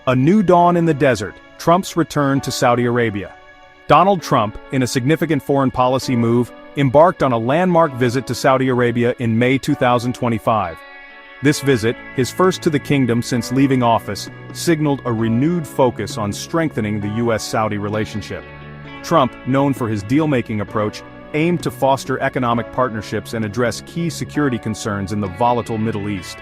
A new dawn in the desert, Trump's return to Saudi Arabia. Donald Trump, in a significant foreign policy move, embarked on a landmark visit to Saudi Arabia in May 2025. This visit, his first to the kingdom since leaving office, signaled a renewed focus on strengthening the US-Saudi relationship. Trump, known for his deal-making approach, aimed to foster economic partnerships and address key security concerns in the volatile Middle East.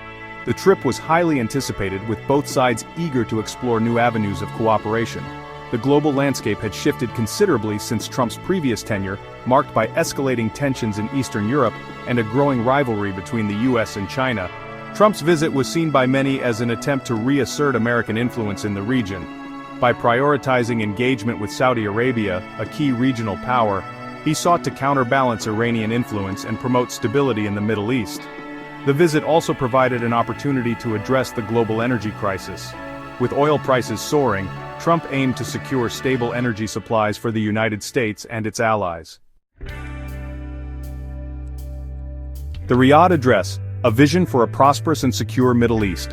The trip was highly anticipated, with both sides eager to explore new avenues of cooperation. The global landscape had shifted considerably since Trump's previous tenure, marked by escalating tensions in Eastern Europe and a growing rivalry between the US and China. Trump's visit was seen by many as an attempt to reassert American influence in the region. By prioritizing engagement with Saudi Arabia, a key regional power, he sought to counterbalance Iranian influence and promote stability in the Middle East. The visit also provided an opportunity to address the global energy crisis. With oil prices soaring, Trump aimed to secure stable energy supplies for the United States and its allies. The Riyadh Address, a vision for a prosperous and secure Middle East.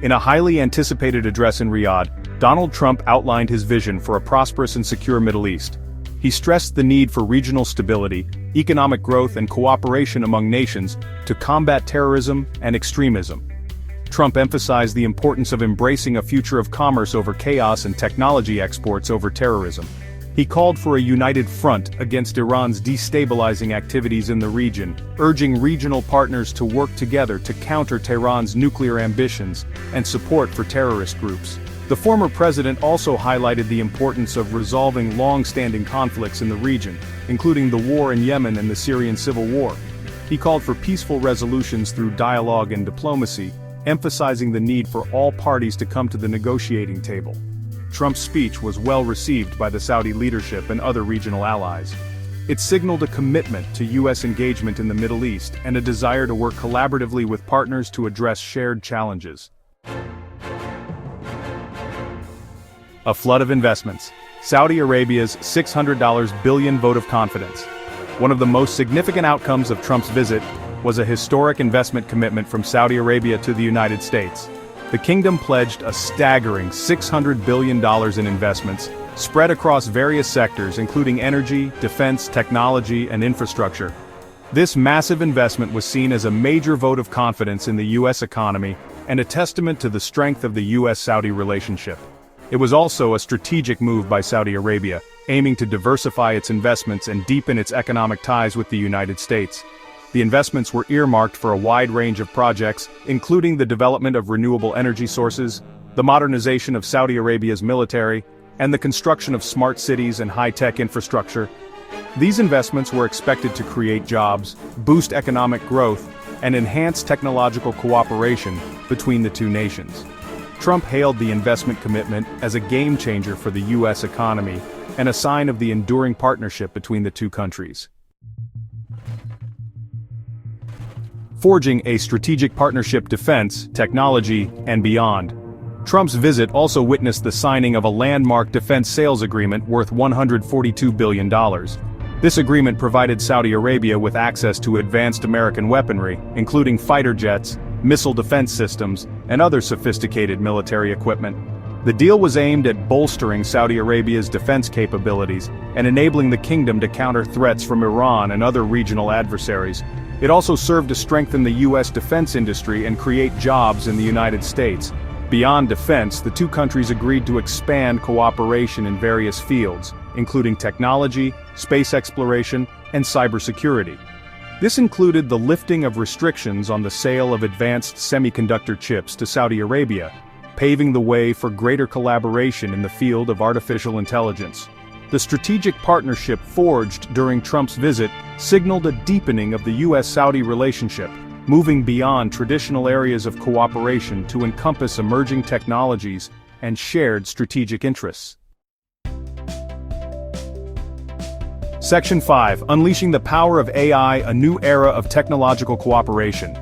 In a highly anticipated address in Riyadh, Donald Trump outlined his vision for a prosperous and secure Middle East. He stressed the need for regional stability, economic growth and cooperation among nations to combat terrorism and extremism. Trump emphasized the importance of embracing a future of commerce over chaos and technology exports over terrorism. He called for a united front against Iran's destabilizing activities in the region, urging regional partners to work together to counter Tehran's nuclear ambitions and support for terrorist groups. The former president also highlighted the importance of resolving long-standing conflicts in the region, including the war in Yemen and the Syrian civil war. He called for peaceful resolutions through dialogue and diplomacy, emphasizing the need for all parties to come to the negotiating table. Trump's speech was well received by the Saudi leadership and other regional allies. It signaled a commitment to U.S. engagement in the Middle East and a desire to work collaboratively with partners to address shared challenges. A flood of investments. Saudi Arabia's $600 billion vote of confidence. One of the most significant outcomes of Trump's visit was a historic investment commitment from Saudi Arabia to the United States. The kingdom pledged a staggering $600 billion in investments, spread across various sectors including energy, defense, technology, and infrastructure. This massive investment was seen as a major vote of confidence in the U.S. economy and a testament to the strength of the U.S.-Saudi relationship. It was also a strategic move by Saudi Arabia, aiming to diversify its investments and deepen its economic ties with the United States. The investments were earmarked for a wide range of projects, including the development of renewable energy sources, the modernization of Saudi Arabia's military, and the construction of smart cities and high-tech infrastructure. These investments were expected to create jobs, boost economic growth, and enhance technological cooperation between the two nations. Trump hailed the investment commitment as a game-changer for the U.S. economy and a sign of the enduring partnership between the two countries. Forging a strategic partnership, defense, technology, and beyond. Trump's visit also witnessed the signing of a landmark defense sales agreement worth $142 billion. This agreement provided Saudi Arabia with access to advanced American weaponry, including fighter jets, missile defense systems, and other sophisticated military equipment. The deal was aimed at bolstering Saudi Arabia's defense capabilities and enabling the kingdom to counter threats from Iran and other regional adversaries. It also served to strengthen the U.S. defense industry and create jobs in the United States. Beyond defense, the two countries agreed to expand cooperation in various fields, including technology, space exploration, and cybersecurity. This included the lifting of restrictions on the sale of advanced semiconductor chips to Saudi Arabia, paving the way for greater collaboration in the field of artificial intelligence. The strategic partnership forged during Trump's visit signaled a deepening of the U.S.-Saudi relationship, moving beyond traditional areas of cooperation to encompass emerging technologies and shared strategic interests. Section 5. Unleashing the power of AI, a new era of technological cooperation.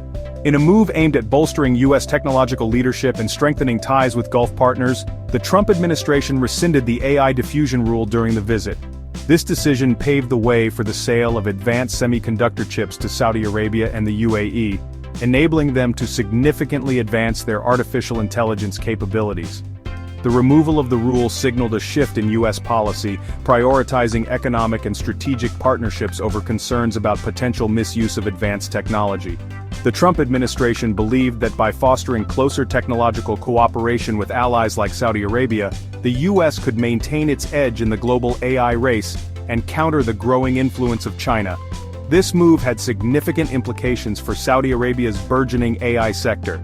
In a move aimed at bolstering U.S. technological leadership and strengthening ties with Gulf partners, the Trump administration rescinded the AI diffusion rule during the visit. This decision paved the way for the sale of advanced semiconductor chips to Saudi Arabia and the UAE, enabling them to significantly advance their artificial intelligence capabilities. The removal of the rule signaled a shift in U.S. policy, prioritizing economic and strategic partnerships over concerns about potential misuse of advanced technology. The Trump administration believed that by fostering closer technological cooperation with allies like Saudi Arabia, the U.S. could maintain its edge in the global AI race and counter the growing influence of China. This move had significant implications for Saudi Arabia's burgeoning AI sector.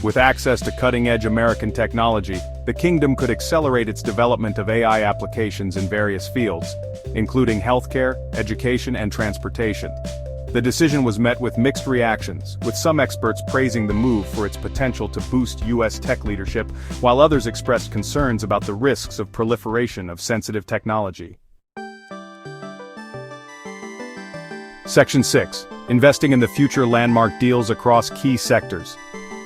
With access to cutting-edge American technology, the kingdom could accelerate its development of AI applications in various fields, including healthcare, education, and transportation. The decision was met with mixed reactions, with some experts praising the move for its potential to boost U.S. tech leadership, while others expressed concerns about the risks of proliferation of sensitive technology. Section 6. Investing in the future landmark deals across key sectors.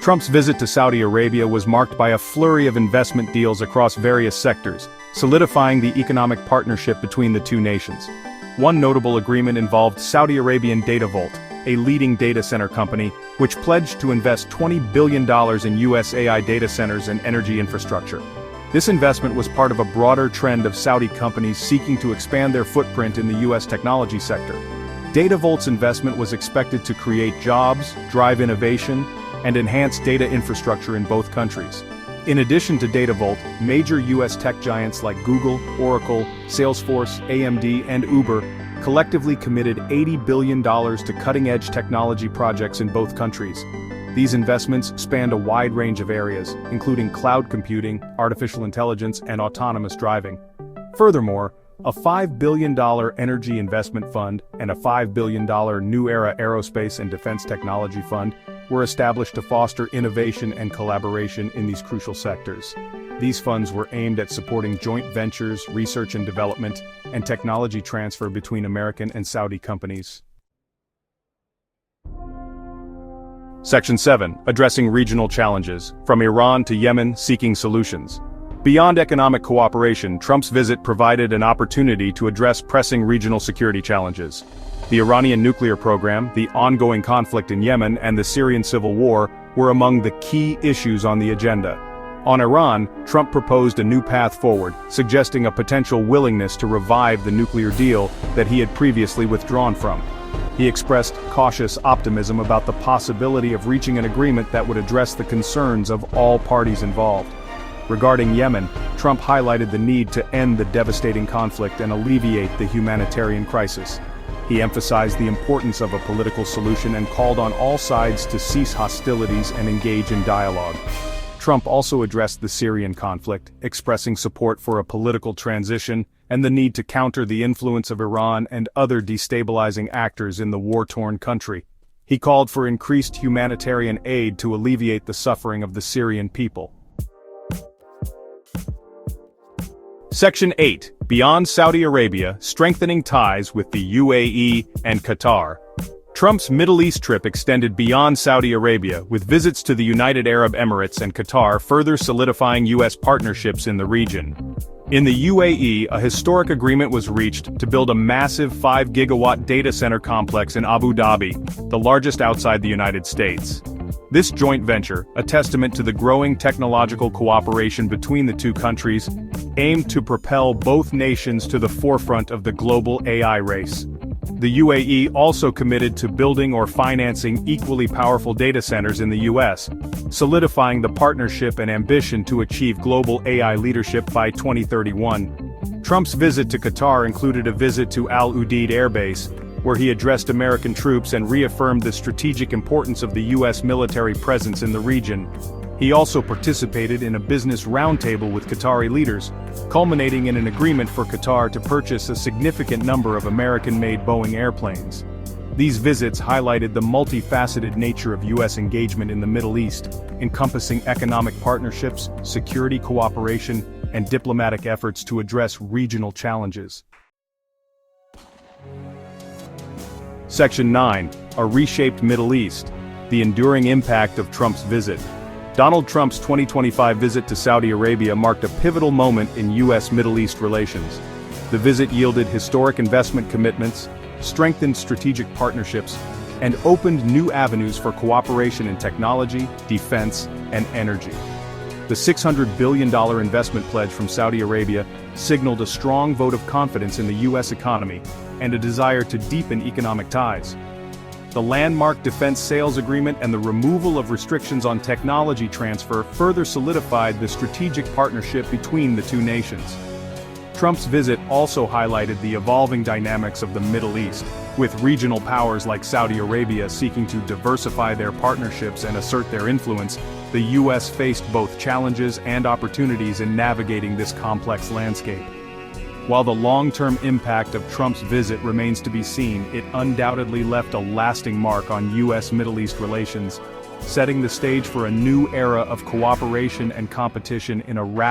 Trump's visit to Saudi Arabia was marked by a flurry of investment deals across various sectors, solidifying the economic partnership between the two nations. One notable agreement involved Saudi Arabian DataVolt, a leading data center company, which pledged to invest $20 billion in U.S. AI data centers and energy infrastructure. This investment was part of a broader trend of Saudi companies seeking to expand their footprint in the U.S. technology sector. DataVolt's investment was expected to create jobs, drive innovation, and enhance data infrastructure in both countries. In addition to DataVolt, major U.S. tech giants like Google, Oracle, Salesforce, AMD, and Uber collectively committed $80 billion to cutting-edge technology projects in both countries. These investments spanned a wide range of areas, including cloud computing, artificial intelligence, and autonomous driving. Furthermore, a $5 billion energy investment fund and a $5 billion New Era Aerospace and Defense Technology Fund were established to foster innovation and collaboration in these crucial sectors. These funds were aimed at supporting joint ventures, research and development, and technology transfer between American and Saudi companies. Section 7. Addressing regional challenges, from Iran to Yemen, seeking solutions. Beyond economic cooperation, Trump's visit provided an opportunity to address pressing regional security challenges. The Iranian nuclear program, the ongoing conflict in Yemen, and the Syrian civil war were among the key issues on the agenda. On Iran, Trump proposed a new path forward, suggesting a potential willingness to revive the nuclear deal that he had previously withdrawn from. He expressed cautious optimism about the possibility of reaching an agreement that would address the concerns of all parties involved. Regarding Yemen, Trump highlighted the need to end the devastating conflict and alleviate the humanitarian crisis. He emphasized the importance of a political solution and called on all sides to cease hostilities and engage in dialogue. Trump also addressed the Syrian conflict, expressing support for a political transition and the need to counter the influence of Iran and other destabilizing actors in the war-torn country. He called for increased humanitarian aid to alleviate the suffering of the Syrian people. Section 8. Beyond Saudi Arabia, strengthening ties with the UAE and Qatar. Trump's Middle East trip extended beyond Saudi Arabia, with visits to the United Arab Emirates and Qatar further solidifying U.S. partnerships in the region. In the UAE, a historic agreement was reached to build a massive 5-gigawatt data center complex in Abu Dhabi, the largest outside the United States. This joint venture, a testament to the growing technological cooperation between the two countries, aimed to propel both nations to the forefront of the global AI race. The UAE also committed to building or financing equally powerful data centers in the U.S., solidifying the partnership and ambition to achieve global AI leadership by 2031. Trump's visit to Qatar included a visit to Al Udeid Air Base, where he addressed American troops and reaffirmed the strategic importance of the U.S. military presence in the region. He also participated in a business roundtable with Qatari leaders, culminating in an agreement for Qatar to purchase a significant number of American-made Boeing airplanes. These visits highlighted the multifaceted nature of U.S. engagement in the Middle East, encompassing economic partnerships, security cooperation, and diplomatic efforts to address regional challenges. Section 9. A reshaped Middle East. The enduring impact of Trump's visit. Donald Trump's 2025 visit to Saudi Arabia marked a pivotal moment in U.S.-Middle East relations. The visit yielded historic investment commitments, strengthened strategic partnerships, and opened new avenues for cooperation in technology, defense, and energy. The $600 billion investment pledge from Saudi Arabia signaled a strong vote of confidence in the U.S. economy and a desire to deepen economic ties. The landmark defense sales agreement and the removal of restrictions on technology transfer further solidified the strategic partnership between the two nations. Trump's visit also highlighted the evolving dynamics of the Middle East, with regional powers like Saudi Arabia seeking to diversify their partnerships and assert their influence. The U.S. faced both challenges and opportunities in navigating this complex landscape. While the long-term impact of Trump's visit remains to be seen, it undoubtedly left a lasting mark on U.S.-Middle East relations, setting the stage for a new era of cooperation and competition in a rapidly